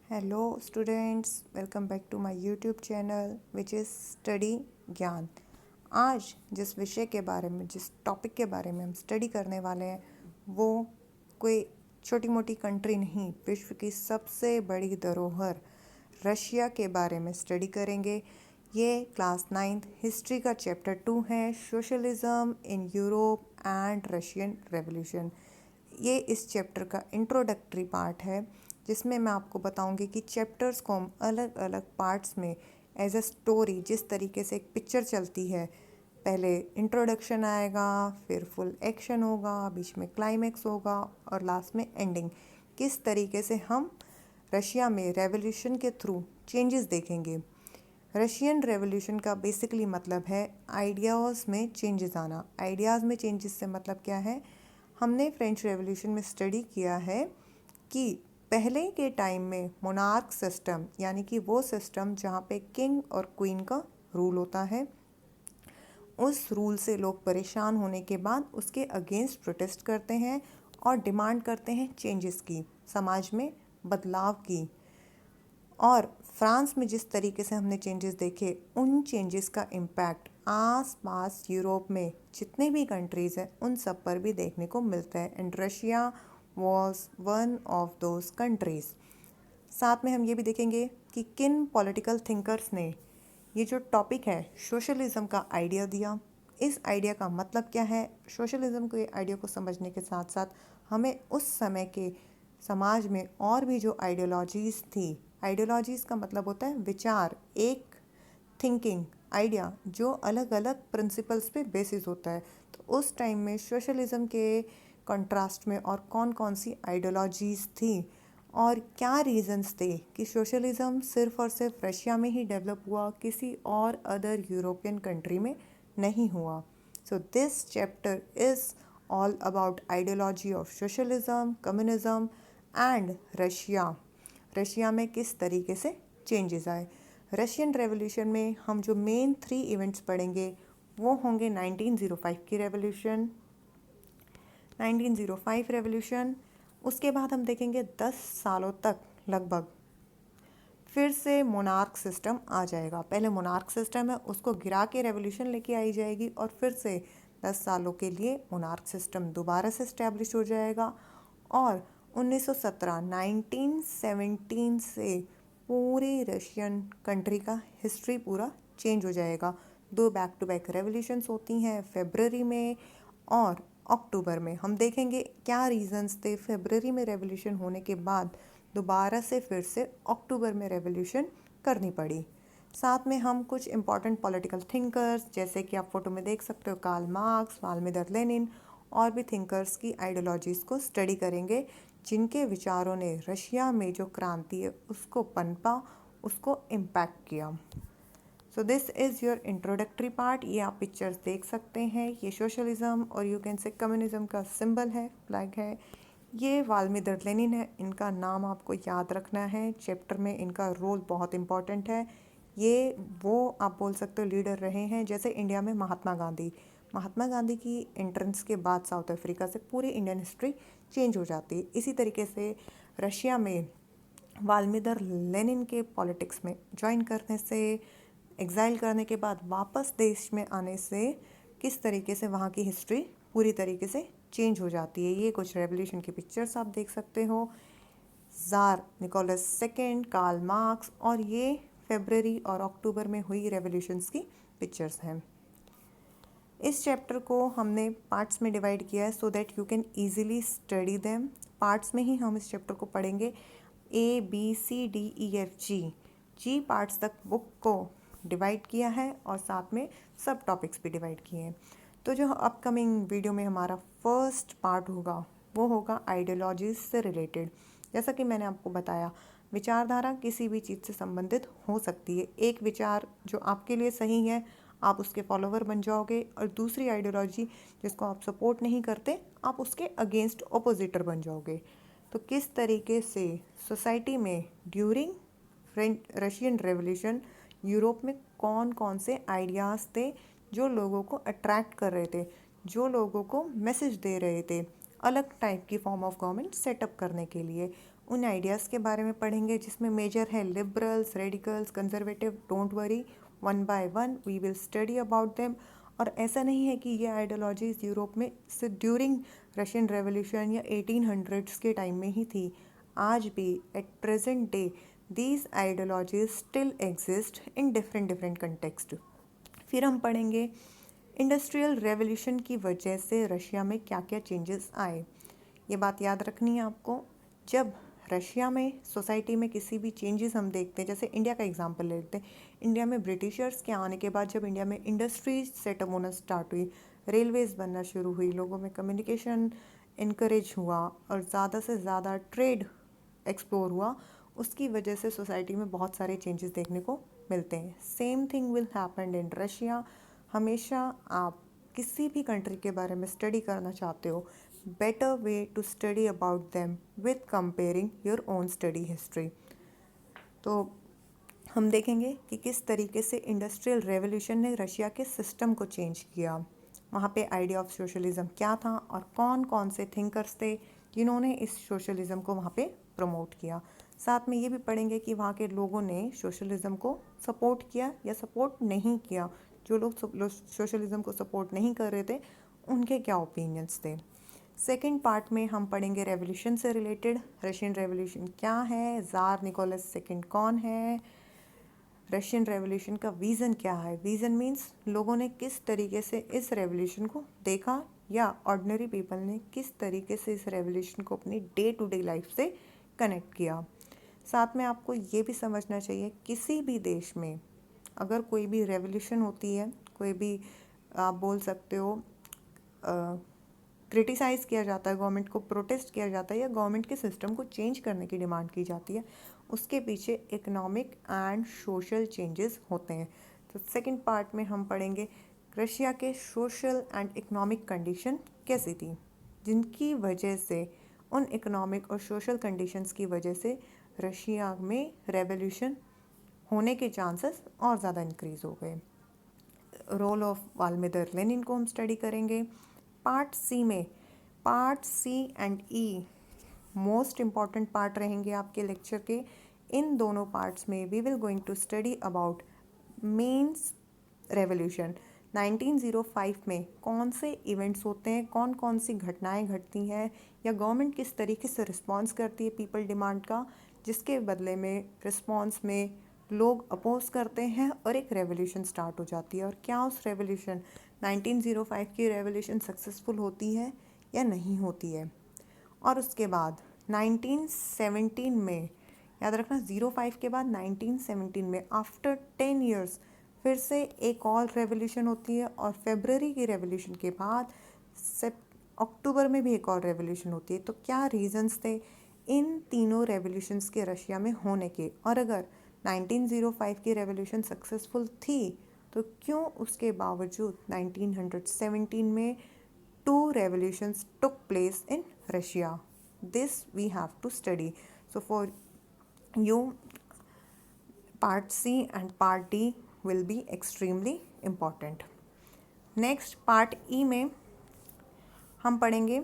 Hello students, welcome back to my YouTube channel which is study Gyan. आज जिस विषय के बारे में, जिस टॉपिक के बारे में हम स्टडी करने वाले हैं वो कोई छोटी मोटी कंट्री नहीं, विश्व की सबसे बड़ी धरोहर रशिया के बारे में स्टडी करेंगे। ये क्लास 9th हिस्ट्री का चैप्टर 2 है, socialism in Europe and Russian revolution. ये इस चैप्टर का इंट्रोडक्टरी पार्ट है जिसमें मैं आपको बताऊंगी कि चैप्टर्स को हम अलग अलग पार्ट्स में एज अ स्टोरी, जिस तरीके से एक पिक्चर चलती है, पहले इंट्रोडक्शन आएगा, फिर फुल एक्शन होगा, बीच में क्लाइमेक्स होगा और लास्ट में एंडिंग। किस तरीके से हम रशिया में रेवोल्यूशन के थ्रू चेंजेस देखेंगे। रशियन रेवोल्यूशन का बेसिकली मतलब है आइडियाज़ में चेंजेस आना। आइडियाज़ में चेंजेस से मतलब क्या है? हमने फ्रेंच रेवोल्यूशन में स्टडी किया है कि पहले के टाइम में मोनार्क सिस्टम, यानी कि वो सिस्टम जहाँ पे किंग और क्वीन का रूल होता है, उस रूल से लोग परेशान होने के बाद उसके अगेंस्ट प्रोटेस्ट करते हैं और डिमांड करते हैं चेंजेस की, समाज में बदलाव की। और फ्रांस में जिस तरीके से हमने चेंजेस देखे, उन चेंजेस का इम्पैक्ट आस पास यूरोप में जितने भी कंट्रीज़ हैं उन सब पर भी देखने को मिलता है। And Russia was one of those countries. साथ में हम ये भी देखेंगे कि किन पॉलिटिकल थिंकर्स ने ये जो टॉपिक है सोशलिज्म का आइडिया दिया। इस आइडिया का मतलब क्या है? सोशलिज्म के आइडिया को समझने के साथ साथ हमें उस समय के समाज में और भी जो आइडियोलॉजीज़ थी, आइडियोलॉजीज़ का मतलब होता है विचार, एक थिंकिंग, आइडिया जो अलग अलग प्रिंसिपल्स पे बेसिस होता है। तो उस टाइम में सोशलिज्म के कंट्रास्ट में और कौन कौन सी आइडियोलॉजीज़ थी और क्या रीजंस थे कि सोशलिज्म सिर्फ और सिर्फ रशिया में ही डेवलप हुआ, किसी और अदर यूरोपियन कंट्री में नहीं हुआ। So this chapter is all about ideology of socialism, communism and Russia. Russia में किस तरीके से चेंजेस आए। रशियन रेवोल्यूशन में हम जो मेन 3 इवेंट्स पढ़ेंगे वो होंगे 1905 की रेवोल्यूशन, 1905 रेवोल्यूशन। उसके बाद हम देखेंगे 10 सालों तक लगभग फिर से मोनार्क सिस्टम आ जाएगा। पहले मोनार्क सिस्टम है, उसको गिरा के रेवोल्यूशन लेके आई जाएगी और फिर से 10 सालों के लिए मोनार्क सिस्टम दोबारा से इस्टेब्लिश हो जाएगा। और 1917 1917 से पूरी रशियन कंट्री का हिस्ट्री पूरा चेंज हो जाएगा। 2 बैक टू बैक रेवोल्यूशंस होती हैं, फेब्रवरी में और अक्टूबर में। हम देखेंगे क्या रीजंस थे फेब्रवरी में रेवोल्यूशन होने के बाद दोबारा से फिर से अक्टूबर में रेवोल्यूशन करनी पड़ी। साथ में हम कुछ इम्पॉर्टेंट पॉलिटिकल थिंकर्स, जैसे कि आप फोटो में देख सकते हो, कार्ल मार्क्स, वाल्मीदर लेनिन और भी थिंकर्स की आइडियोलॉजीज़ को स्टडी करेंगे, जिनके विचारों ने रशिया में जो क्रांति है उसको पनपा, उसको इम्पैक्ट किया। So this is your introductory part. ये आप पिक्चर्स देख सकते हैं, ये सोशलिज्म और यू कैन से कम्युनिज्म का सिंबल है, फ्लैग है। ये वाल्मीदर लेनिन है, इनका नाम आपको याद रखना है, चैप्टर में इनका रोल बहुत इंपॉर्टेंट है। ये वो आप बोल सकते हो लीडर रहे हैं, जैसे इंडिया में महात्मा गांधी। महात्मा गांधी की एंट्रेंस के बाद साउथ अफ्रीका से पूरी इंडियन हिस्ट्री चेंज हो जाती है। इसी तरीके से रशिया में वाल्मीदर लेनिन के पॉलिटिक्स में ज्वाइन करने से, एग्जाइल करने के बाद वापस देश में आने से किस तरीके से वहाँ की हिस्ट्री पूरी तरीके से चेंज हो जाती है। ये कुछ रेवोल्यूशन की पिक्चर्स आप देख सकते हो, ज़ार निकोलस सेकेंड, कार्ल मार्क्स, और ये फेब्रवरी और अक्टूबर में हुई रेवोल्यूशंस की पिक्चर्स हैं। इस चैप्टर को हमने पार्ट्स में डिवाइड किया है so that you can easily study them. Parts में ही हम इस चैप्टर को पढ़ेंगे, ABCDEFG, जी पार्ट्स तक बुक को डिवाइड किया है और साथ में सब टॉपिक्स भी डिवाइड किए हैं। तो जो अपकमिंग वीडियो में हमारा फर्स्ट पार्ट होगा वो होगा आइडियोलॉजीज से रिलेटेड। जैसा कि मैंने आपको बताया, विचारधारा किसी भी चीज़ से संबंधित हो सकती है। एक विचार जो आपके लिए सही है आप उसके फॉलोवर बन जाओगे, और दूसरी आइडियोलॉजी जिसको आप सपोर्ट नहीं करते आप उसके अगेंस्ट ओपोजिटर बन जाओगे। तो किस तरीके से सोसाइटी में ड्यूरिंग रशियन रेवोल्यूशन यूरोप में कौन कौन से आइडियाज़ थे जो लोगों को अट्रैक्ट कर रहे थे, जो लोगों को मैसेज दे रहे थे अलग टाइप की फॉर्म ऑफ गवर्नमेंट सेटअप करने के लिए, उन आइडियाज़ के बारे में पढ़ेंगे जिसमें मेजर है liberals, radicals, conservative. Don't worry, one by one we will study about them. और ऐसा नहीं है कि ये आइडियोलॉजीज़ यूरोप में सिर्फ ड्यूरिंग रशियन रेवोल्यूशन या 1800s के टाइम में ही थी। आज भी at present day these ideologies still exist in different different context. फिर हम पढ़ेंगे इंडस्ट्रियल रेवोल्यूशन की वजह से रशिया में क्या क्या चेंजेस आए। ये बात याद रखनी है आपको। जब रशिया में सोसाइटी में किसी भी चेंजेस हम देखते हैं, जैसे इंडिया का एग्जांपल ले लेते हैं। इंडिया में ब्रिटिशर्स के आने के बाद जब इंडिया में इंडस्ट्रीज सेटअप होना स्टार्ट हुई, रेलवेज़ बनना शुरू हुई, लोगों में कम्युनिकेशन इनक्रेज हुआ और ज़्यादा से ज़्यादा ट्रेड एक्सप्लोर हुआ, उसकी वजह से सोसाइटी में बहुत सारे चेंजेस देखने को मिलते हैं। Same thing will happen in Russia. हमेशा आप किसी भी कंट्री के बारे में स्टडी करना चाहते हो, better way to study about them with comparing your own study history. तो हम देखेंगे कि किस तरीके से इंडस्ट्रियल रेवोल्यूशन ने रशिया के सिस्टम को चेंज किया, वहाँ पे आइडिया ऑफ सोशलिज्म क्या था और कौन कौन से थिंकर्स थे जिन्होंने इस सोशलिज्म को वहाँ पे प्रमोट किया। साथ में ये भी पढ़ेंगे कि वहाँ के लोगों ने सोशलिज्म को सपोर्ट किया या सपोर्ट नहीं किया। जो लोग सोशलिज्म को सपोर्ट नहीं कर रहे थे उनके क्या ओपिनियंस थे। सेकेंड पार्ट में हम पढ़ेंगे रेवोल्यूशन से रिलेटेड, रशियन रेवोल्यूशन क्या है, ज़ार निकोलस सेकंड कौन है, रशियन रेवोल्यूशन का विज़न क्या है। विज़न मीन्स लोगों ने किस तरीके से इस रेवोल्यूशन को देखा या ऑर्डिनरी पीपल ने किस तरीके से इस रेवोल्यूशन को अपनी डे टू डे लाइफ से कनेक्ट किया। साथ में आपको ये भी समझना चाहिए किसी भी देश में अगर कोई भी रेवोल्यूशन होती है, कोई भी आप बोल सकते हो क्रिटिसाइज़ किया जाता है, गवर्नमेंट को प्रोटेस्ट किया जाता है या गवर्नमेंट के सिस्टम को चेंज करने की डिमांड की जाती है, उसके पीछे इकोनॉमिक एंड सोशल चेंजेस होते हैं। तो सेकंड पार्ट में हम पढ़ेंगे रशिया के सोशल एंड इकोनॉमिक कंडीशन कैसी थी, जिनकी वजह से उन इकोनॉमिक और सोशल कंडीशंस की वजह से रशिया में रेवोल्यूशन होने के चांसेस और ज़्यादा इंक्रीज़ हो गए। रोल ऑफ वाल्मीदर लेनिन को हम स्टडी करेंगे। Part C and E most important part रहेंगे आपके लेक्चर के। इन दोनों पार्ट्स में we will going to study about मेंस रेवोल्यूशन। 1905 में कौन से इवेंट्स होते हैं, कौन कौन सी घटनाएं घटती हैं या गवर्नमेंट किस तरीके से रिस्पॉन्स करती है पीपल डिमांड का, जिसके बदले में रिस्पॉन्स में लोग अपोज करते हैं और एक रेवोल्यूशन स्टार्ट हो जाती है। और क्या उस रेवोल्यूशन 1905 की रेवोल्यूशन सक्सेसफुल होती है या नहीं होती है। और उसके बाद 1917 में, याद रखना 05 के बाद 1917 में आफ्टर 10 ईयर्स फिर से एक और रेवोल्यूशन होती है और फेब्रवरी की रेवोल्यूशन के बाद अक्टूबर में भी एक और रेवोल्यूशन होती है। तो क्या रीजंस थे इन तीनों रेवोल्यूशंस के रशिया में होने के, और अगर 1905 की रेवोल्यूशन सक्सेसफुल थी तो क्यों उसके बावजूद 1917 में 2 revolutions took place in Russia. This we have to study. So for you, part C and part D will be extremely important. Next part E में हम पढ़ेंगे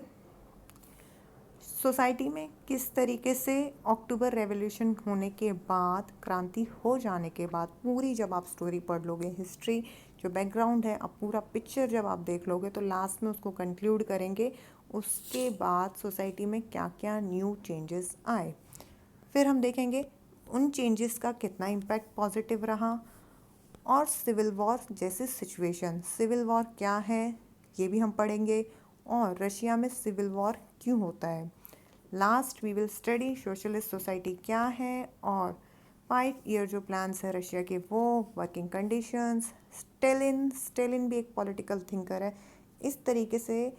सोसाइटी में किस तरीके से अक्टूबर रेवोल्यूशन होने के बाद, क्रांति हो जाने के बाद, पूरी जब आप स्टोरी पढ़ लोगे, हिस्ट्री जो बैकग्राउंड है, अब पूरा पिक्चर जब आप देख लोगे तो लास्ट में उसको कंक्लूड करेंगे उसके बाद सोसाइटी में क्या क्या न्यू चेंजेस आए। फिर हम देखेंगे उन चेंजेस का कितना इम्पैक्ट पॉजिटिव रहा और सिविल वॉर जैसे सिचुएशन, सिविल वॉर क्या है ये भी हम पढ़ेंगे और रशिया में सिविल वॉर क्यों होता है। Last we will study socialist society क्या है और 5 ईयर जो प्लान्स है रशिया के वो, वर्किंग कंडीशंस, स्टेलिन भी एक पॉलिटिकल थिंकर है। इस तरीके से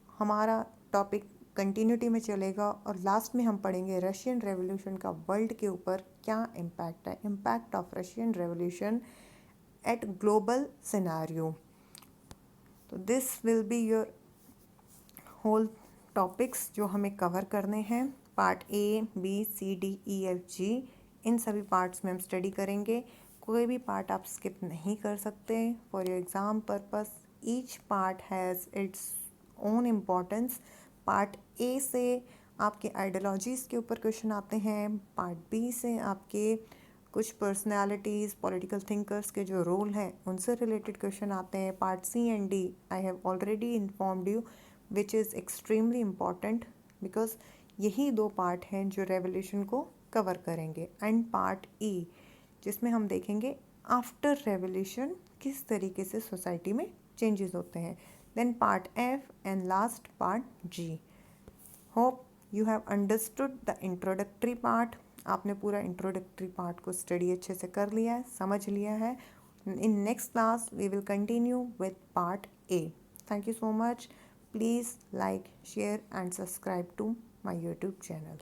हमारा टॉपिक कंटिन्यूटी में चलेगा और लास्ट में हम पढ़ेंगे रशियन रेवोल्यूशन का वर्ल्ड के ऊपर क्या इम्पैक्ट है, impact of Russian revolution at global scenario. तो this will be your whole topics जो हमें कवर करने हैं। Part A, B, C, D, E, F, G, इन सभी पार्ट्स में हम स्टडी करेंगे। कोई भी पार्ट आप स्किप नहीं कर सकते for your exam purpose. Each part has its own importance. Part A से आपके आइडियोलॉजीज़ के ऊपर क्वेश्चन आते हैं। पार्ट बी से आपके कुछ पर्सनालिटीज़, पॉलिटिकल थिंकर्स के जो रोल हैं उनसे रिलेटेड क्वेश्चन आते हैं। Part C and D I have already informed you which is extremely important because यही दो पार्ट हैं जो रेवोल्यूशन को कवर करेंगे। एंड पार्ट ई जिसमें हम देखेंगे आफ्टर रेवोल्यूशन किस तरीके से सोसाइटी में चेंजेस होते हैं। Then part F and last part G. Hope you have understood the introductory part. आपने पूरा इंट्रोडक्टरी पार्ट को स्टडी अच्छे से कर लिया है, समझ लिया है। In next class we will continue with part A. Thank you so much. Please like, share and subscribe to my YouTube channel.